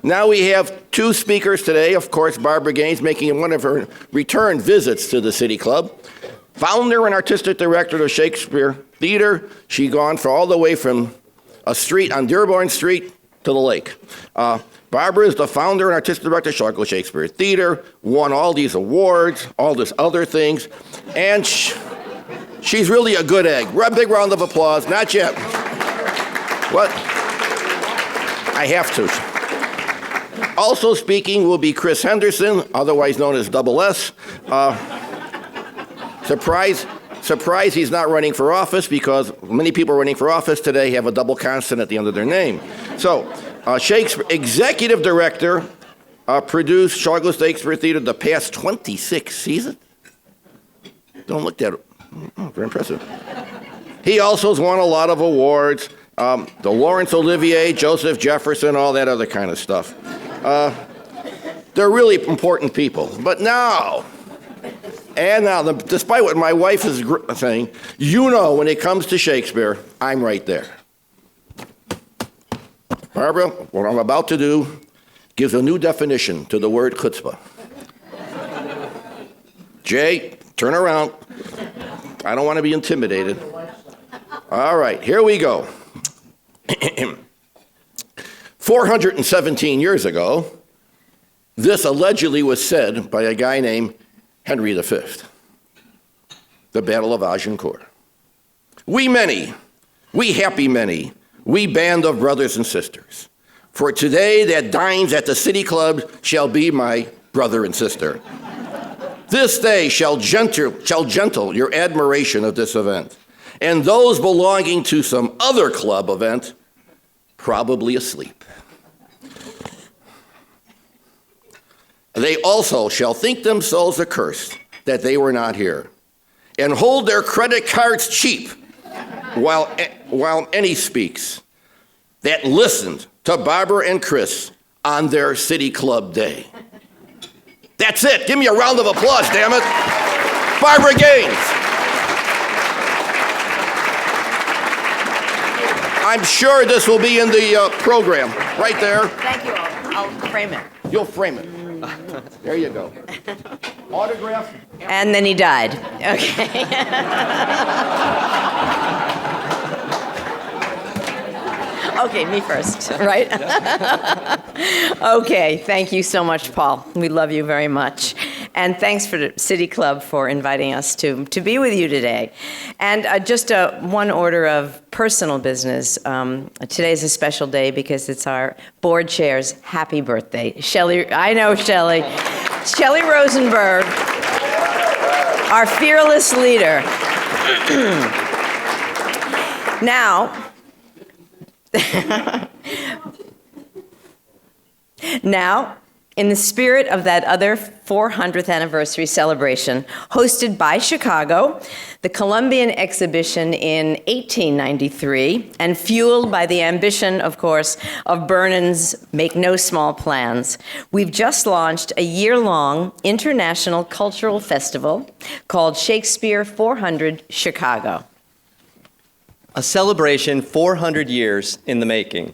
Now we have two speakers today. Of course, Barbara Gaines making one of her return visits to the City Club. Founder and artistic director of Shakespeare Theater. She gone for all the way from a street on Dearborn Street to the lake. Barbara is the founder and artistic director of Chicago Shakespeare Theater, won all these awards, all these other things, and she's really a good egg. Big round of applause. Not yet. What? I have to. Also speaking will be Criss Henderson, otherwise known as Double S. Surprise, he's not running for office because many people running for office today have a double consonant at the end of their name. So, Shakespeare, executive director, produced Chicago Shakespeare Theater the past 26 seasons. Don't look that, very impressive. He also has won a lot of awards, the Laurence Olivier, Joseph Jefferson, all that other kind of stuff. They're really important people. But now, despite what my wife is saying, when it comes to Shakespeare, I'm right there. Barbara, what I'm about to do gives a new definition to the word chutzpah. Jay, turn around. I don't want to be intimidated. All right, here we go. 417 years ago, this allegedly was said by a guy named Henry V. The Battle of Agincourt. We happy many, we band of brothers and sisters, for today that dines at the City Club shall be my brother and sister. This day shall gentle your admiration of this event, and those belonging to some other club event, probably asleep. They also shall think themselves accursed that they were not here, and hold their credit cards cheap while any speaks that listened to Barbara and Criss on their City Club day. That's it. Give me a round of applause, damn it. Barbara Gaines. I'm sure this will be in the program, right there. Thank you. I'll frame it. You'll frame it. There you go. Autograph. And then he died. Okay. Okay, me first, right? Okay, thank you so much, Paul. We love you very much. And thanks for the City Club for inviting us to be with you today. And just one order of personal business. Today is a special day because it's our board chair's happy birthday. Shelley, I know Shelley. Shelley Rosenberg, our fearless leader. Now, in the spirit of that other 400th anniversary celebration, hosted by Chicago, the Columbian exhibition in 1893, and fueled by the ambition, of course, of Burnen's Make No Small Plans, we've just launched a year-long international cultural festival called Shakespeare 400 Chicago. A celebration 400 years in the making.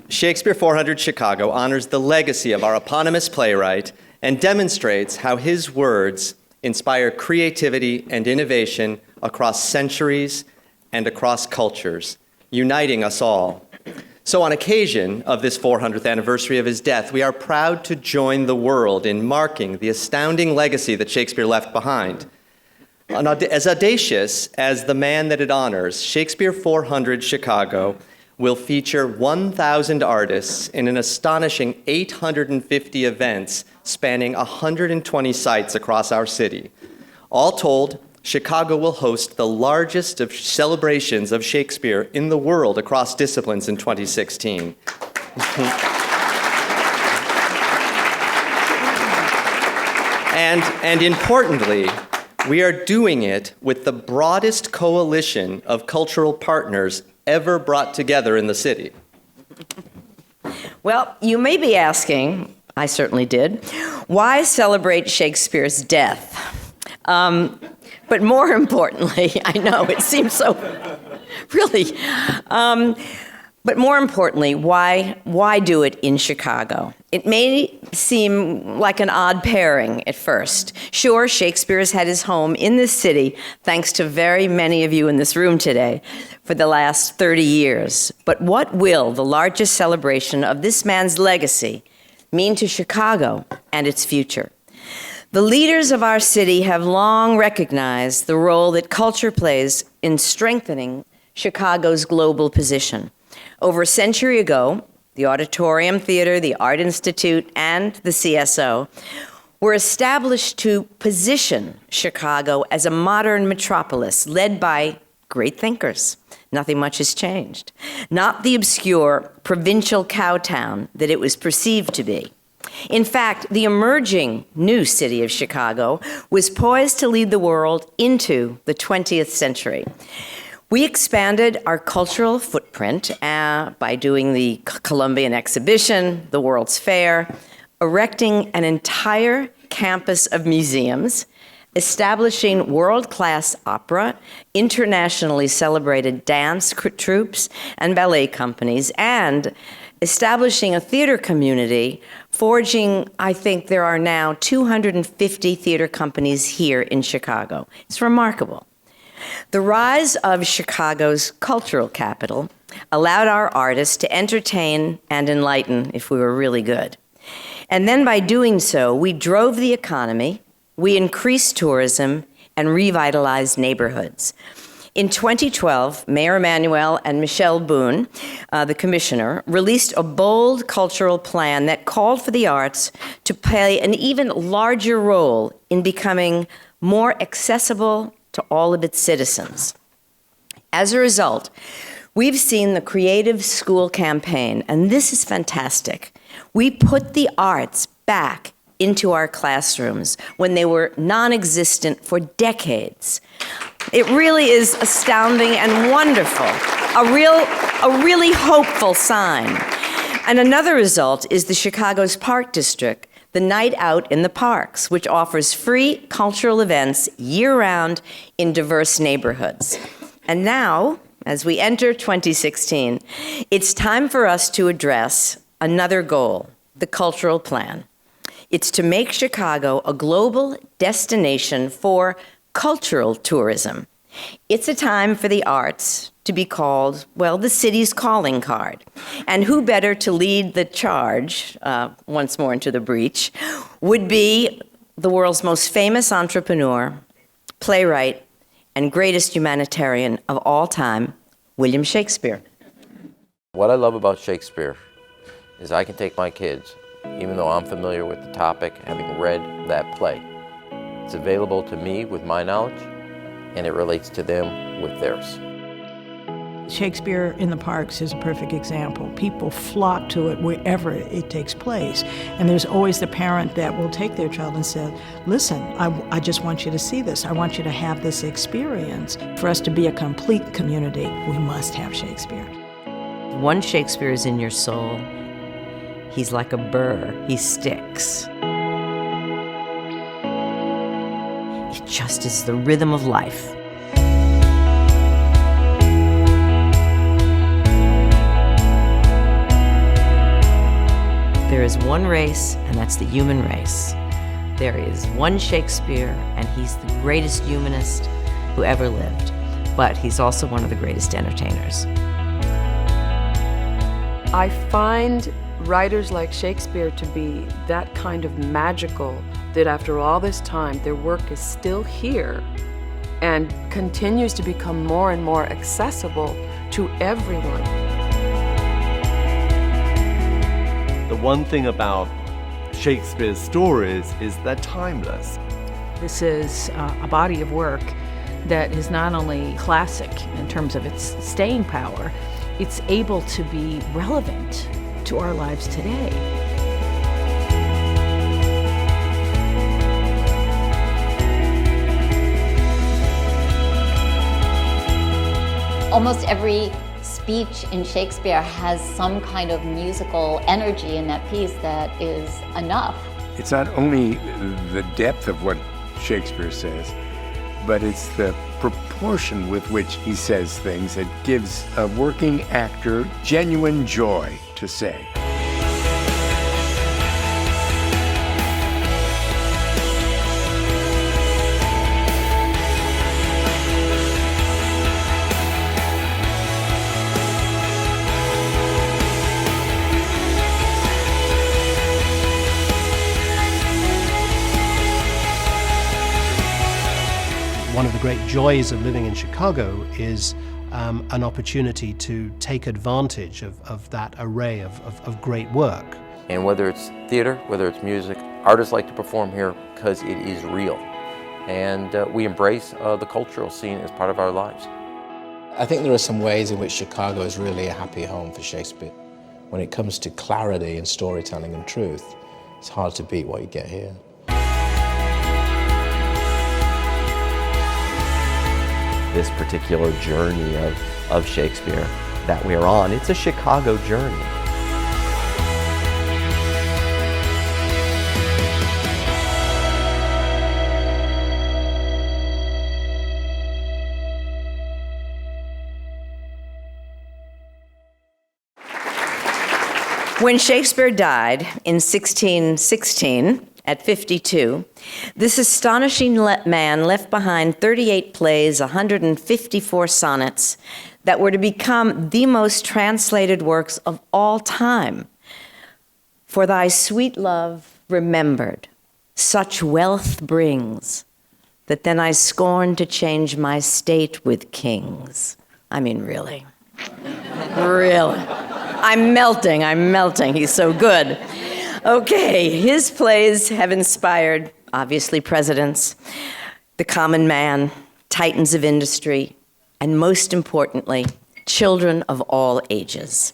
Shakespeare 400 Chicago honors the legacy of our eponymous playwright and demonstrates how his words inspire creativity and innovation across centuries and across cultures, uniting us all. So on occasion of this 400th anniversary of his death, we are proud to join the world in marking the astounding legacy that Shakespeare left behind. As audacious as the man that it honors, Shakespeare 400 Chicago will feature 1,000 artists in an astonishing 850 events spanning 120 sites across our city. All told, Chicago will host the largest of celebrations of Shakespeare in the world across disciplines in 2016. And importantly, we are doing it with the broadest coalition of cultural partners ever brought together in the city. Well, you may be asking, I certainly did, why celebrate Shakespeare's death? But more importantly, I know it seems so, really, But more importantly, why do it in Chicago? It may seem like an odd pairing at first. Sure, Shakespeare has had his home in this city, thanks to very many of you in this room today, for the last 30 years. But what will the largest celebration of this man's legacy mean to Chicago and its future? The leaders of our city have long recognized the role that culture plays in strengthening Chicago's global position. Over a century ago, the Auditorium Theater, the Art Institute, and the CSO were established to position Chicago as a modern metropolis led by great thinkers. Nothing much has changed. Not the obscure provincial cowtown that it was perceived to be. In fact, the emerging new city of Chicago was poised to lead the world into the 20th century. We expanded our cultural footprint by doing the Columbian Exhibition, the World's Fair, erecting an entire campus of museums, establishing world-class opera, internationally celebrated dance troupes and ballet companies, and establishing a theater community, forging, I think there are now 250 theater companies here in Chicago. It's remarkable. The rise of Chicago's cultural capital allowed our artists to entertain and enlighten if we were really good. And then by doing so, we drove the economy, we increased tourism, and revitalized neighborhoods. In 2012, Mayor Emanuel and Michelle Boone, the commissioner, released a bold cultural plan that called for the arts to play an even larger role in becoming more accessible to all of its citizens. As a result, we've seen the Creative School campaign, and this is fantastic. We put the arts back into our classrooms when they were non-existent for decades. It really is astounding and wonderful, a really hopeful sign. And another result is the Chicago's Park District, the Night Out in the Parks, which offers free cultural events year-round in diverse neighborhoods. And now, as we enter 2016, it's time for us to address another goal, the cultural plan. It's to make Chicago a global destination for cultural tourism. It's a time for the arts to be called, well, the city's calling card. And who better to lead the charge, once more into the breach, would be the world's most famous entrepreneur, playwright, and greatest humanitarian of all time, William Shakespeare. What I love about Shakespeare is I can take my kids, even though I'm familiar with the topic, having read that play. It's available to me with my knowledge, and it relates to them with theirs. Shakespeare in the Parks is a perfect example. People flock to it wherever it takes place. And there's always the parent that will take their child and say, listen, I just want you to see this. I want you to have this experience. For us to be a complete community, we must have Shakespeare. Once Shakespeare is in your soul, he's like a burr. He sticks. It just is the rhythm of life. There is one race, and that's the human race. There is one Shakespeare, and he's the greatest humanist who ever lived. But he's also one of the greatest entertainers. I find writers like Shakespeare to be that kind of magical that after all this time, their work is still here and continues to become more and more accessible to everyone. The one thing about Shakespeare's stories is they're timeless. This is a body of work that is not only classic in terms of its staying power, it's able to be relevant to our lives today. Almost every speech in Shakespeare has some kind of musical energy in that piece that is enough. It's not only the depth of what Shakespeare says, but it's the proportion proportion with which he says things. It gives a working actor genuine joy to say. One of the great joys of living in Chicago is an opportunity to take advantage of that array of great work. And whether it's theater, whether it's music, artists like to perform here because it is real. And we embrace the cultural scene as part of our lives. I think there are some ways in which Chicago is really a happy home for Shakespeare. When it comes to clarity and storytelling and truth, it's hard to beat what you get here. This particular journey of Shakespeare that we're on, it's a Chicago journey. When Shakespeare died in 1616, at 52, this astonishing man left behind 38 plays, 154 sonnets that were to become the most translated works of all time. For thy sweet love remembered, such wealth brings, that then I scorn to change my state with kings. I mean, really. Really. I'm melting. He's so good. Okay, his plays have inspired, obviously, presidents, the common man, titans of industry, and most importantly, children of all ages.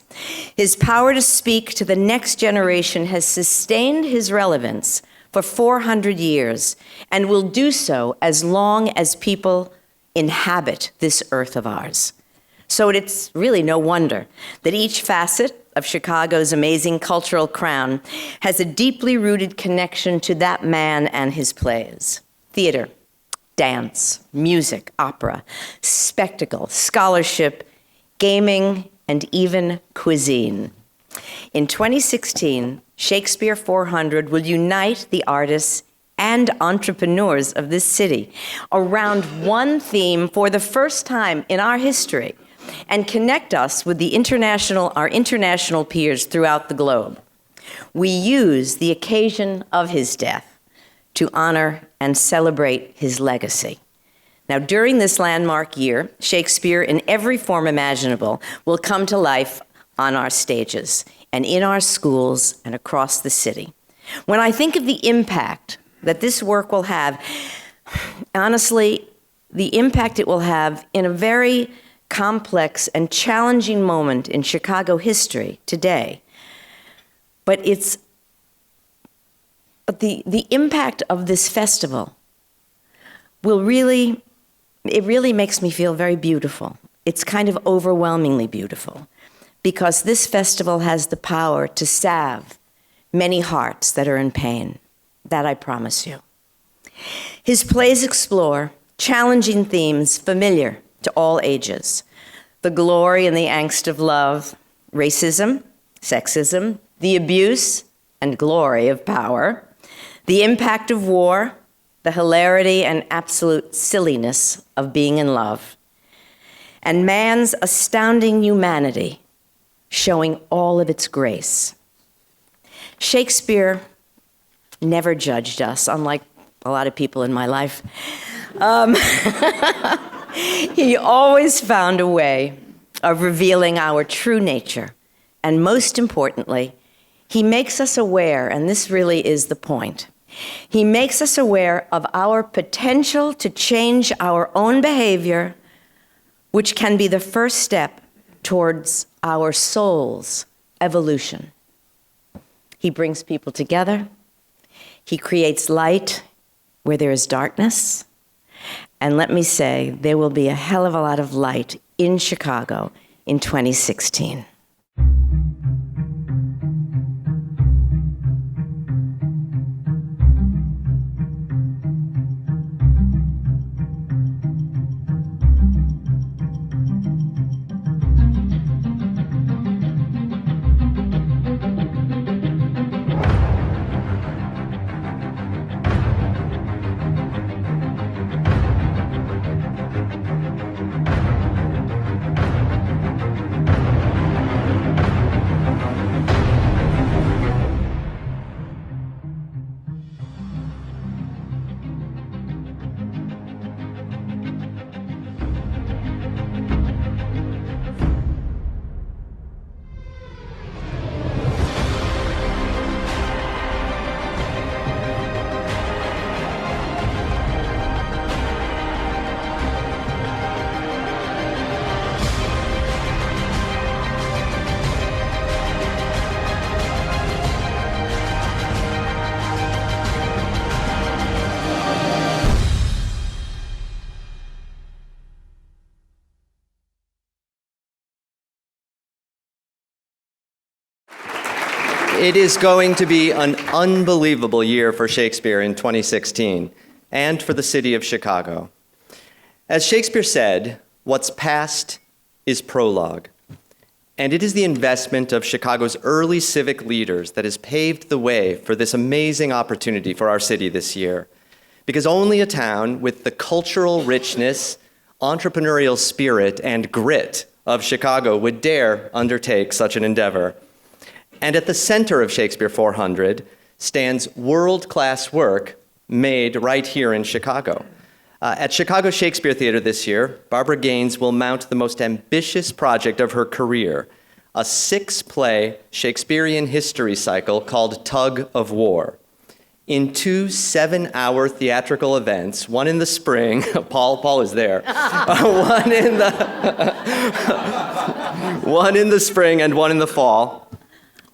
His power to speak to the next generation has sustained his relevance for 400 years and will do so as long as people inhabit this earth of ours. So it's really no wonder that each facet of Chicago's amazing cultural crown has a deeply rooted connection to that man and his plays. Theater, dance, music, opera, spectacle, scholarship, gaming, and even cuisine. In 2016, Shakespeare 400 will unite the artists and entrepreneurs of this city around one theme for the first time in our history, and connect us with our international peers throughout the globe. We use the occasion of his death to honor and celebrate his legacy. Now, during this landmark year, Shakespeare, in every form imaginable, will come to life on our stages and in our schools and across the city. When I think of the impact that this work will have, honestly, the impact it will have in a very complex and challenging moment in Chicago history today. But the impact of this festival really makes me feel very beautiful. It's kind of overwhelmingly beautiful, because this festival has the power to salve many hearts that are in pain. That I promise you. His plays explore challenging themes familiar to all ages: the glory and the angst of love, racism, sexism, the abuse and glory of power, the impact of war, the hilarity and absolute silliness of being in love, and man's astounding humanity, showing all of its grace. Shakespeare never judged us, unlike a lot of people in my life. He always found a way of revealing our true nature. And most importantly, he makes us aware, and this really is the point, he makes us aware of our potential to change our own behavior, which can be the first step towards our soul's evolution. He brings people together. He creates light where there is darkness. And let me say, there will be a hell of a lot of light in Chicago in 2016. It is going to be an unbelievable year for Shakespeare in 2016, and for the city of Chicago. As Shakespeare said, what's past is prologue. And it is the investment of Chicago's early civic leaders that has paved the way for this amazing opportunity for our city this year. Because only a town with the cultural richness, entrepreneurial spirit, and grit of Chicago would dare undertake such an endeavor. And at the center of Shakespeare 400 stands world-class work made right here in Chicago. At Chicago Shakespeare Theater this year, Barbara Gaines will mount the most ambitious project of her career, a 6-play Shakespearean history cycle called Tug of War. In 2 7-hour theatrical events, one in the spring, Paul is there, one in the spring and one in the fall,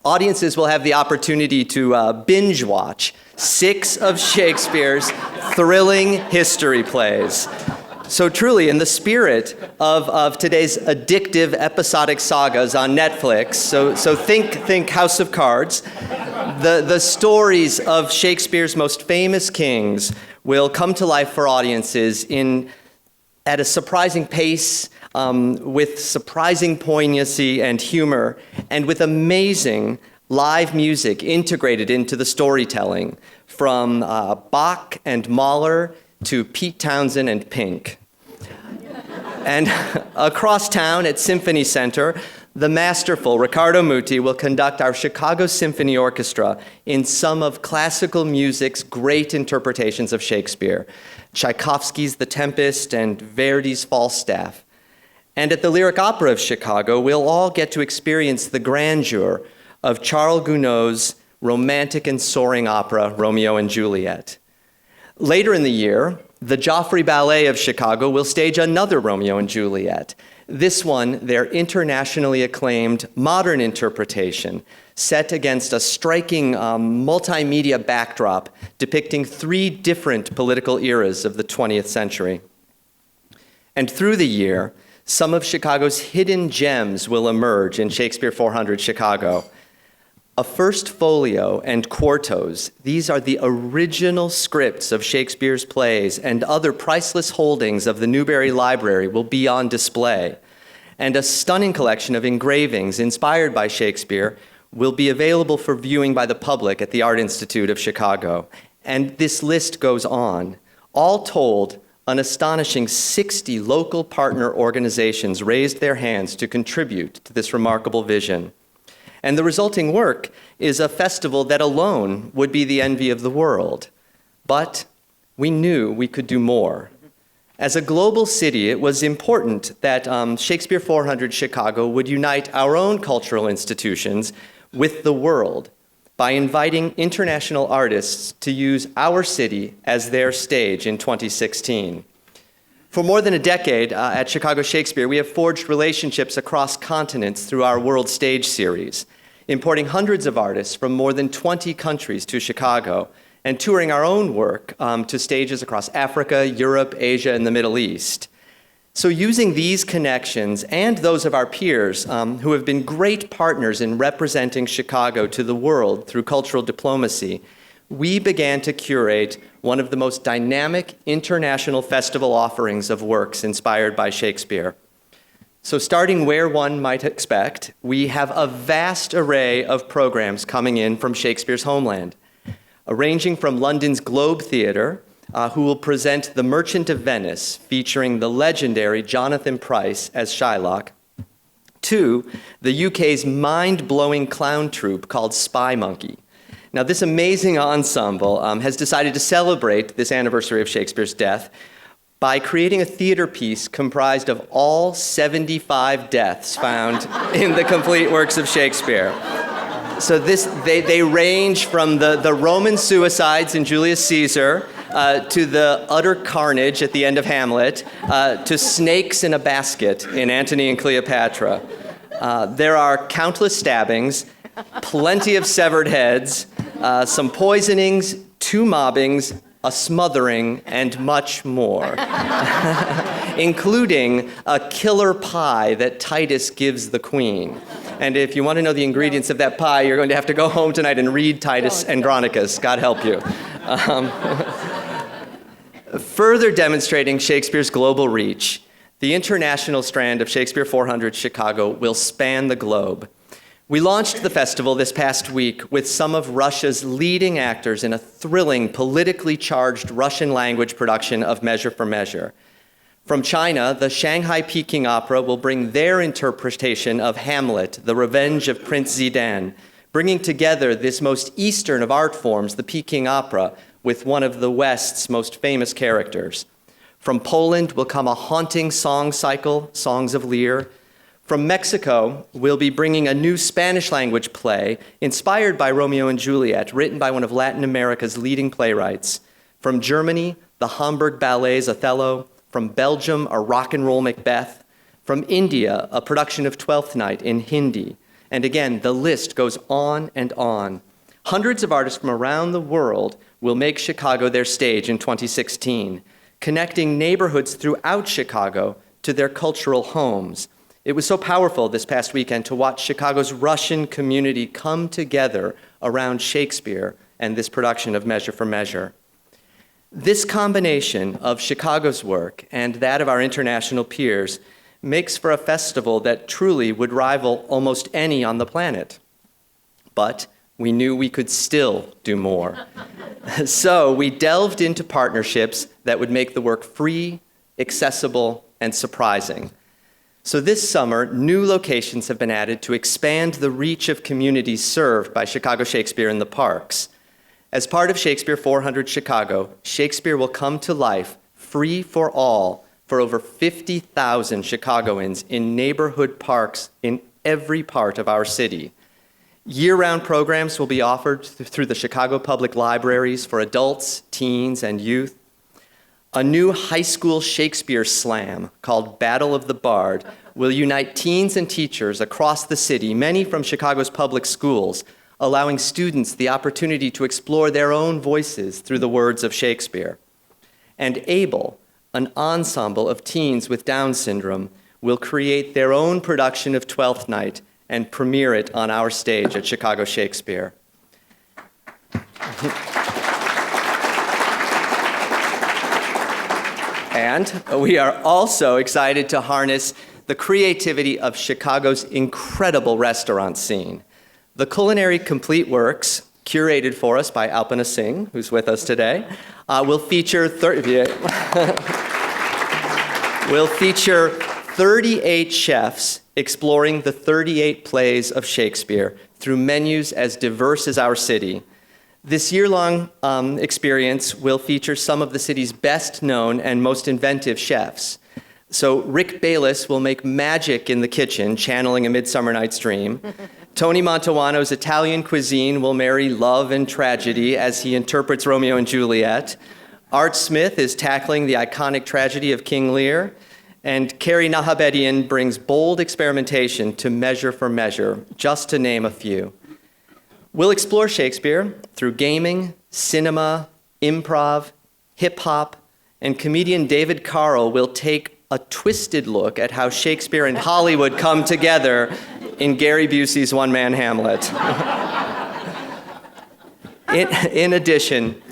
audiences will have the opportunity to binge watch 6 of Shakespeare's thrilling history plays. So truly, in the spirit of today's addictive episodic sagas on Netflix, so think House of Cards, the stories of Shakespeare's most famous kings will come to life for audiences at a surprising pace, with surprising poignancy and humor, and with amazing live music integrated into the storytelling, from Bach and Mahler to Pete Townsend and Pink. And across town at Symphony Center, the masterful Riccardo Muti will conduct our Chicago Symphony Orchestra in some of classical music's great interpretations of Shakespeare, Tchaikovsky's The Tempest and Verdi's Falstaff. And at the Lyric Opera of Chicago, we'll all get to experience the grandeur of Charles Gounod's romantic and soaring opera, Romeo and Juliet. Later in the year, the Joffrey Ballet of Chicago will stage another Romeo and Juliet. This one, their internationally acclaimed modern interpretation, set against a striking multimedia backdrop depicting 3 different political eras of the 20th century. And through the year, some of Chicago's hidden gems will emerge in Shakespeare 400 Chicago. A first folio and quartos, these are the original scripts of Shakespeare's plays, and other priceless holdings of the Newberry Library will be on display. And a stunning collection of engravings inspired by Shakespeare will be available for viewing by the public at the Art Institute of Chicago. And this list goes on. All told, an astonishing 60 local partner organizations raised their hands to contribute to this remarkable vision. And the resulting work is a festival that alone would be the envy of the world. But we knew we could do more. As a global city, it was important that Shakespeare 400 Chicago would unite our own cultural institutions with the world by inviting international artists to use our city as their stage in 2016. For more than a decade at Chicago Shakespeare, we have forged relationships across continents through our World Stage series, importing hundreds of artists from more than 20 countries to Chicago, and touring our own work to stages across Africa, Europe, Asia, and the Middle East. So using these connections and those of our peers who have been great partners in representing Chicago to the world through cultural diplomacy, we began to curate one of the most dynamic international festival offerings of works inspired by Shakespeare. So starting where one might expect, we have a vast array of programs coming in from Shakespeare's homeland, ranging from London's Globe Theatre, who will present The Merchant of Venice, featuring the legendary Jonathan Pryce as Shylock, to the UK's mind-blowing clown troupe called Spy Monkey. Now, this amazing ensemble has decided to celebrate this anniversary of Shakespeare's death by creating a theater piece comprised of all 75 deaths found in the complete works of Shakespeare. So they range from the Roman suicides in Julius Caesar to the utter carnage at the end of Hamlet, to snakes in a basket in Antony and Cleopatra. There are countless stabbings, plenty of severed heads, some poisonings, 2 mobbings, a smothering, and much more, including a killer pie that Titus gives the queen. And if you want to know the ingredients of that pie, you're going to have to go home tonight and read Titus Andronicus. God help you. Further demonstrating Shakespeare's global reach, the international strand of Shakespeare 400 Chicago will span the globe. We launched the festival this past week with some of Russia's leading actors in a thrilling, politically charged Russian language production of Measure for Measure. From China, the Shanghai Peking Opera will bring their interpretation of Hamlet, The Revenge of Prince Zidane, bringing together this most Eastern of art forms, the Peking Opera, with one of the West's most famous characters. From Poland will come a haunting song cycle, Songs of Lear. From Mexico, we'll be bringing a new Spanish language play inspired by Romeo and Juliet, written by one of Latin America's leading playwrights. From Germany, the Hamburg Ballet's Othello. From Belgium, a rock and roll Macbeth. From India, a production of Twelfth Night in Hindi. And again, the list goes on and on. Hundreds of artists from around the world will make Chicago their stage in 2016, connecting neighborhoods throughout Chicago to their cultural homes. It was so powerful this past weekend to watch Chicago's Russian community come together around Shakespeare and this production of Measure for Measure. This combination of Chicago's work and that of our international peers makes for a festival that truly would rival almost any on the planet. But we knew we could still do more. So we delved into partnerships that would make the work free, accessible, and surprising. So this summer, new locations have been added to expand the reach of communities served by Chicago Shakespeare in the parks. As part of Shakespeare 400 Chicago, Shakespeare will come to life free for all for over 50,000 Chicagoans in neighborhood parks in every part of our city. Year-round programs will be offered through the Chicago Public Libraries for adults, teens, and youth. A new high school Shakespeare slam called Battle of the Bard will unite teens and teachers across the city, many from Chicago's public schools, allowing students the opportunity to explore their own voices through the words of Shakespeare. And ABLE, an ensemble of teens with Down syndrome, will create their own production of Twelfth Night and premiere it on our stage at Chicago Shakespeare. And we are also excited to harness the creativity of Chicago's incredible restaurant scene. The Culinary Complete Works, curated for us by Alpana Singh, who's with us today, will feature 38 chefs exploring the 38 plays of Shakespeare through menus as diverse as our city. This year-long experience will feature some of the city's best-known and most inventive chefs. So Rick Bayless will make magic in the kitchen, channeling A Midsummer Night's Dream. Tony Mantovano's Italian cuisine will marry love and tragedy as he interprets Romeo and Juliet. Art Smith is tackling the iconic tragedy of King Lear. And Carrie Nahabedian brings bold experimentation to Measure for Measure, just to name a few. We'll explore Shakespeare through gaming, cinema, improv, hip-hop, and comedian David Carl will take a twisted look at how Shakespeare and Hollywood come together in Gary Busey's one-man Hamlet. In addition,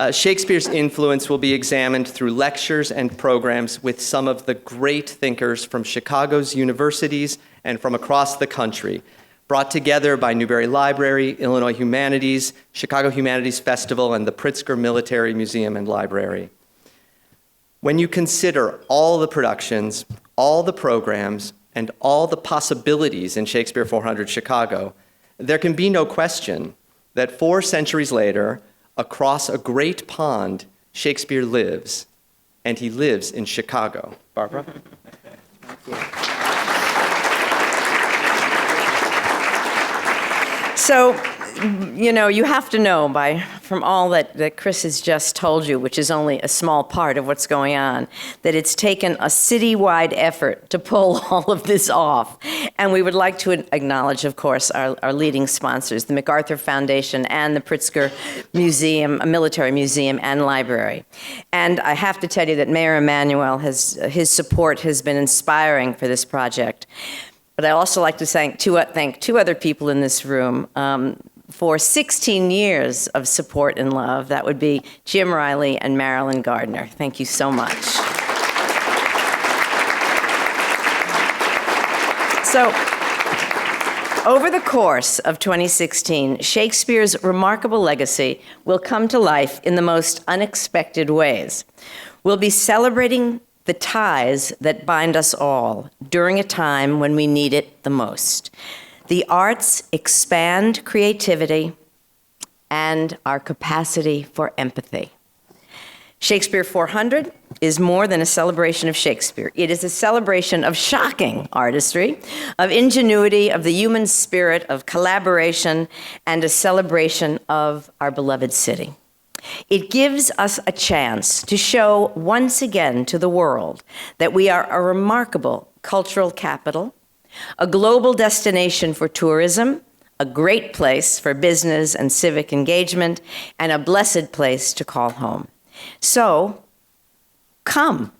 Shakespeare's influence will be examined through lectures and programs with some of the great thinkers from Chicago's universities and from across the country, brought together by Newberry Library, Illinois Humanities, Chicago Humanities Festival, and the Pritzker Military Museum and Library. When you consider all the productions, all the programs, and all the possibilities in Shakespeare 400 Chicago, there can be no question that 4 centuries later, across a great pond, Shakespeare lives, and he lives in Chicago. Barbara? Thank you. So, you have to know from all that Criss has just told you, which is only a small part of what's going on, that it's taken a citywide effort to pull all of this off. And we would like to acknowledge, of course, our leading sponsors, the MacArthur Foundation and the Pritzker Museum, Military Museum and Library. And I have to tell you that Mayor Emanuel, his support has been inspiring for this project. But I also like to thank two other people in this room for 16 years of support and love. That would be Jim Riley and Marilyn Gardner. Thank you so much. So, over the course of 2016, Shakespeare's remarkable legacy will come to life in the most unexpected ways. We'll be celebrating the ties that bind us all during a time when we need it the most. The arts expand creativity and our capacity for empathy. Shakespeare 400 is more than a celebration of Shakespeare. It is a celebration of shocking artistry, of ingenuity, of the human spirit, of collaboration, and a celebration of our beloved city. It gives us a chance to show once again to the world that we are a remarkable cultural capital, a global destination for tourism, a great place for business and civic engagement, and a blessed place to call home. So, come.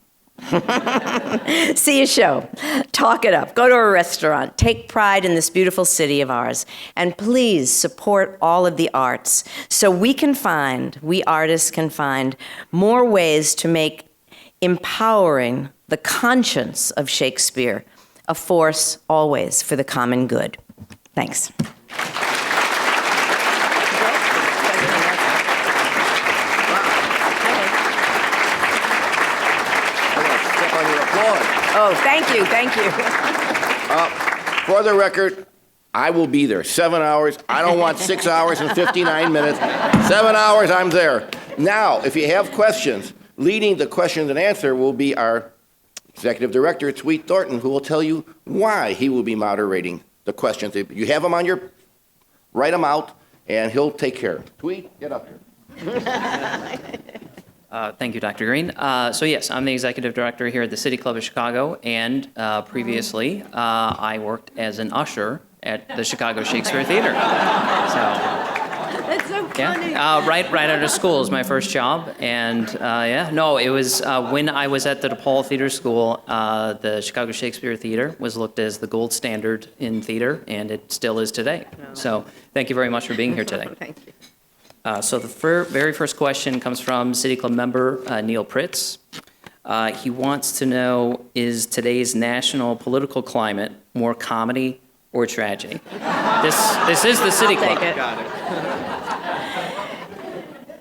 See a show, talk it up, go to a restaurant, take pride in this beautiful city of ours, and please support all of the arts so we artists can find more ways to make empowering the conscience of Shakespeare a force always for the common good. Thanks. Oh, thank you. For the record, I will be there. 7 hours. I don't want 6 hours and 59 minutes. 7 hours, I'm there. Now, if you have questions, leading the questions and answer will be our Executive Director, Tweet Thornton, who will tell you why he will be moderating the questions. If you have them on your, write them out, and he'll take care. Tweet, get up here. Thank you, Dr. Green. So yes, I'm the Executive Director here at the City Club of Chicago, and previously I worked as an usher at the Chicago Shakespeare Theater. That's so funny. Yeah, right out of school is my first job, and it was when I was at the DePaul Theater School, the Chicago Shakespeare Theater was looked as the gold standard in theater, and it still is today. So thank you very much for being here today. Thank you. So the very first question comes from City Club member Neil Pritz. He wants to know, is today's national political climate more comedy or tragedy? This is the City Club. Take it.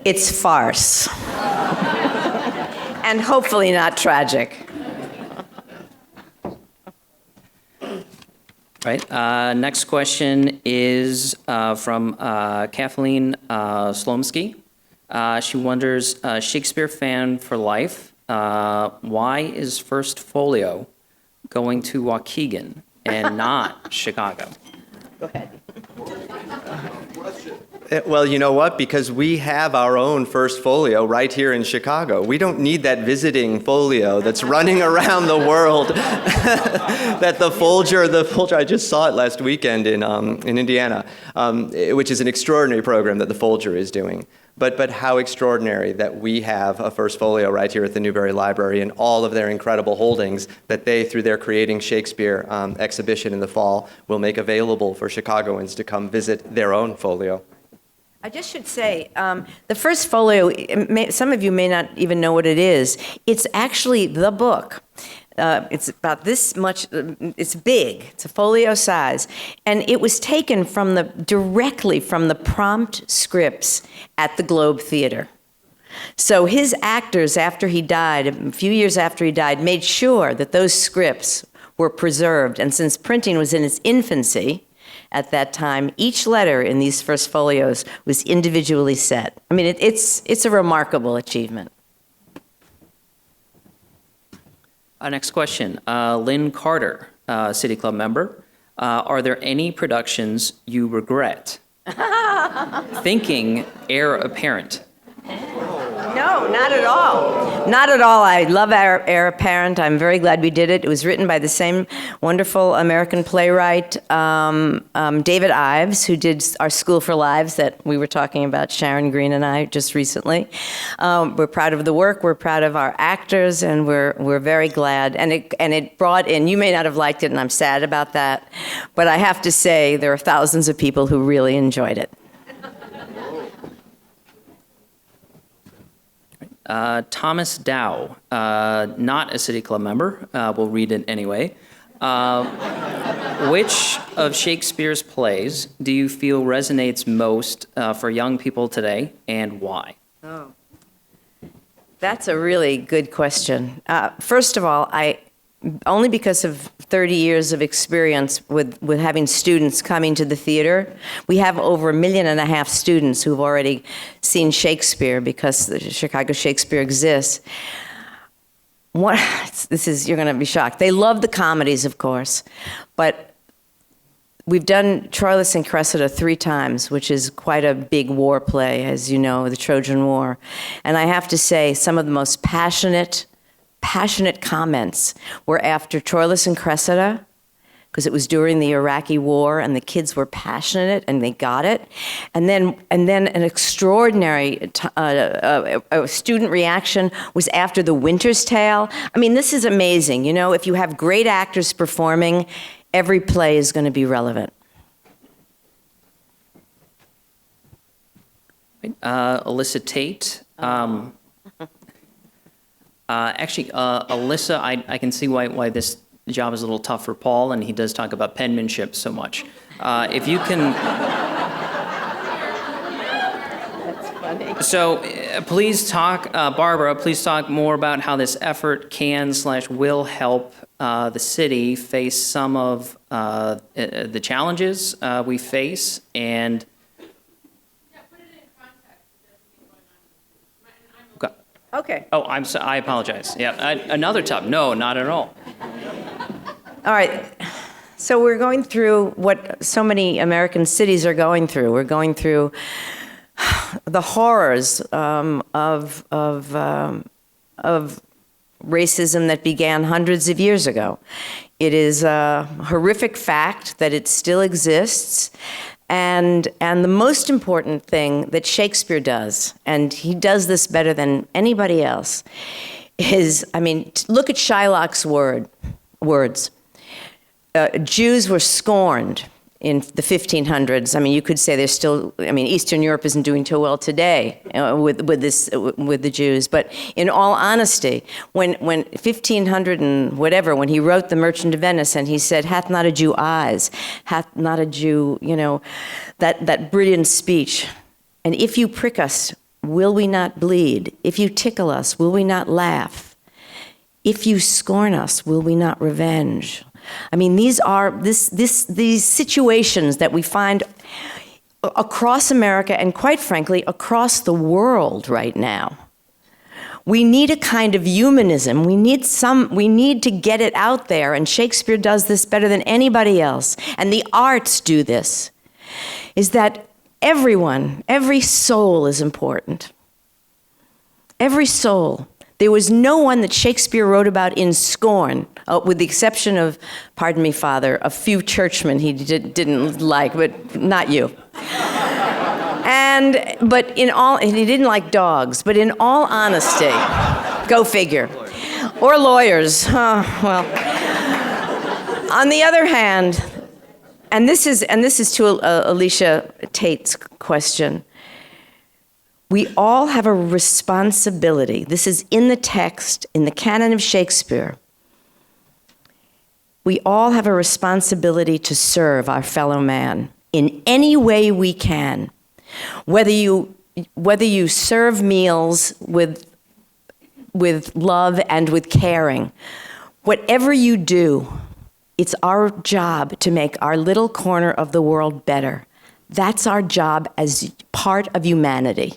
It's farce. And hopefully not tragic. Right. Next question is from Kathleen Slomsky. She wonders, Shakespeare fan for life, why is First Folio going to Waukegan and not Chicago? Go ahead. Well, you know what? Because we have our own First Folio right here in Chicago. We don't need that visiting folio that's running around the world. That the Folger, I just saw it last weekend in Indiana, which is an extraordinary program that the Folger is doing. But how extraordinary that we have a First Folio right here at the Newberry Library and all of their incredible holdings that they, through their Creating Shakespeare exhibition in the fall, will make available for Chicagoans to come visit their own folio. I just should say, the First Folio, some of you may not even know what it is. It's actually the book. It's about this much, it's big, it's a folio size. And it was taken directly from the prompt scripts at the Globe Theater. So his actors, after he died, a few years after he died, made sure that those scripts were preserved. And since printing was in its infancy, at that time, each letter in these First Folios was individually set. I mean, it's a remarkable achievement. Next question, Lynn Carter, City Club member. Are there any productions you regret? Thinking Heir Apparent. No, not at all. Not at all. I love our Heir Apparent. I'm very glad we did it. It was written by the same wonderful American playwright, David Ives, who did our School for Lives that we were talking about, Sharon Green and I, just recently. We're proud of the work. We're proud of our actors, and we're very glad. And it brought in, you may not have liked it, and I'm sad about that, but I have to say there are thousands of people who really enjoyed it. Thomas Dow, not a City Club member, will read it anyway. Which of Shakespeare's plays do you feel resonates most for young people today, and why? Oh, that's a really good question. First of all, only because of 30 years of experience with having students coming to the theater, we have over 1.5 million students who've already seen Shakespeare because the Chicago Shakespeare exists. You're going to be shocked. They love the comedies, of course, but we've done Troilus and Cressida 3 times, which is quite a big war play, as you know, the Trojan War. And I have to say, some of the most passionate comments were after Troilus and Cressida, because it was during the Iraqi war and the kids were passionate and they got it. And then an extraordinary student reaction was after The Winter's Tale. I mean, this is amazing. You know, if you have great actors performing, every play is going to be relevant. Alyssa Tate. Alyssa, I can see why this job is a little tough for Paul, and he does talk about penmanship so much. If you can... That's funny. So please talk, Barbara, please talk more about how this effort can/will help the city face some of the challenges we face, and... Okay. Oh, I apologize. Yeah, another topic. No, not at all. All right. So we're going through what so many American cities are going through. We're going through the horrors of racism that began hundreds of years ago. It is a horrific fact that it still exists. And the most important thing that Shakespeare does, and he does this better than anybody else, is, look at Shylock's words. Jews were scorned in the 1500s. You could say they're still, Eastern Europe isn't doing too well today with the Jews. But in all honesty, when 1500 and whatever, when he wrote The Merchant of Venice and he said, hath not a Jew eyes, hath not a Jew, that brilliant speech. And if you prick us, will we not bleed? If you tickle us, will we not laugh? If you scorn us, will we not revenge? These are these situations that we find across America and, quite frankly, across the world right now. We need a kind of humanism. We need to get it out there, and Shakespeare does this better than anybody else. And the arts do this, is that every soul is important. Every soul. There was no one that Shakespeare wrote about in scorn, with the exception of, pardon me, Father, a few churchmen he didn't like, but not you. But he didn't like dogs, but in all honesty, go figure. Or lawyers, well. On the other hand, and this is to Alicia Tate's question, we all have a responsibility. This is in the text, in the canon of Shakespeare. We all have a responsibility to serve our fellow man in any way we can. Whether you serve meals with love and with caring, whatever you do, it's our job to make our little corner of the world better. That's our job as part of humanity.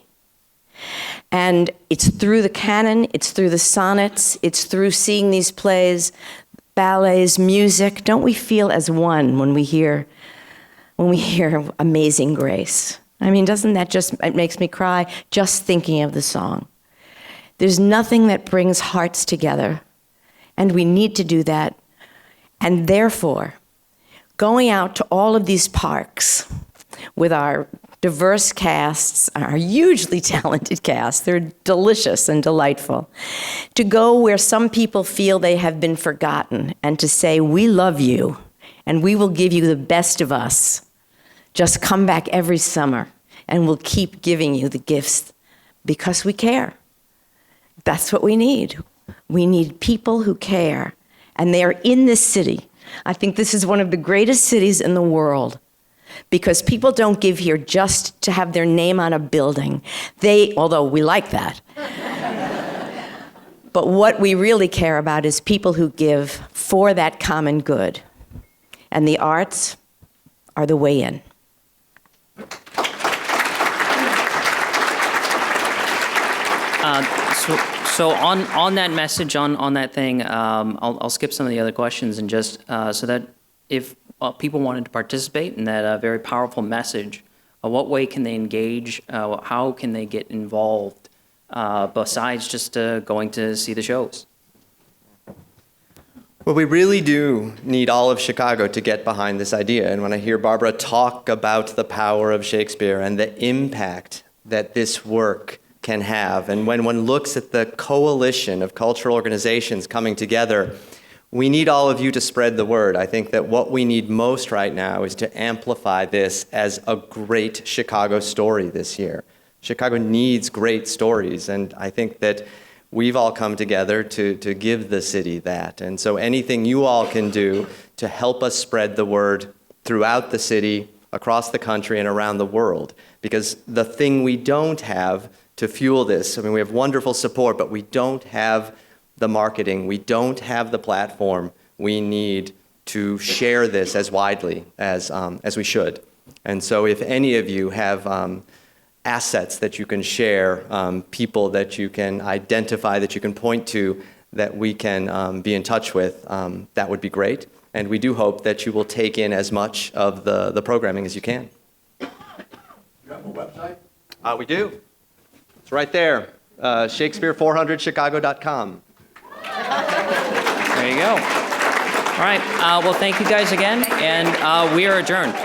And it's through the canon, it's through the sonnets, it's through seeing these plays, ballets, music. Don't we feel as one when we hear Amazing Grace? Doesn't that it makes me cry just thinking of the song. There's nothing that brings hearts together, and we need to do that. And therefore, going out to all of these parks with our diverse casts, our hugely talented casts, they're delicious and delightful, to go where some people feel they have been forgotten and to say, we love you and we will give you the best of us. Just come back every summer and we'll keep giving you the gifts because we care. That's what we need. We need people who care, and they are in this city. I think this is one of the greatest cities in the world because people don't give here just to have their name on a building. Although we like that. But what we really care about is people who give for that common good. And the arts are the way in. So on that message, on that thing, I'll skip some of the other questions and just so that if people wanted to participate in that very powerful message, what way can they engage? How can they get involved besides just going to see the shows? Well, we really do need all of Chicago to get behind this idea. And when I hear Barbara talk about the power of Shakespeare and the impact that this work can have, and when one looks at the coalition of cultural organizations coming together, we need all of you to spread the word. I think that what we need most right now is to amplify this as a great Chicago story this year. Chicago needs great stories, and I think that we've all come together to give the city that. And so anything you all can do to help us spread the word throughout the city, across the country, and around the world. Because the thing we don't have to fuel this, I mean, we have wonderful support, but we don't have the marketing, we don't have the platform we need to share this as widely as we should. And so if any of you have assets that you can share, people that you can identify, that you can point to, that we can be in touch with, that would be great. And we do hope that you will take in as much of the programming as you can. You have a website? We do. It's right there, Shakespeare400chicago.com. There you go. All right. Well, thank you guys again, and we are adjourned.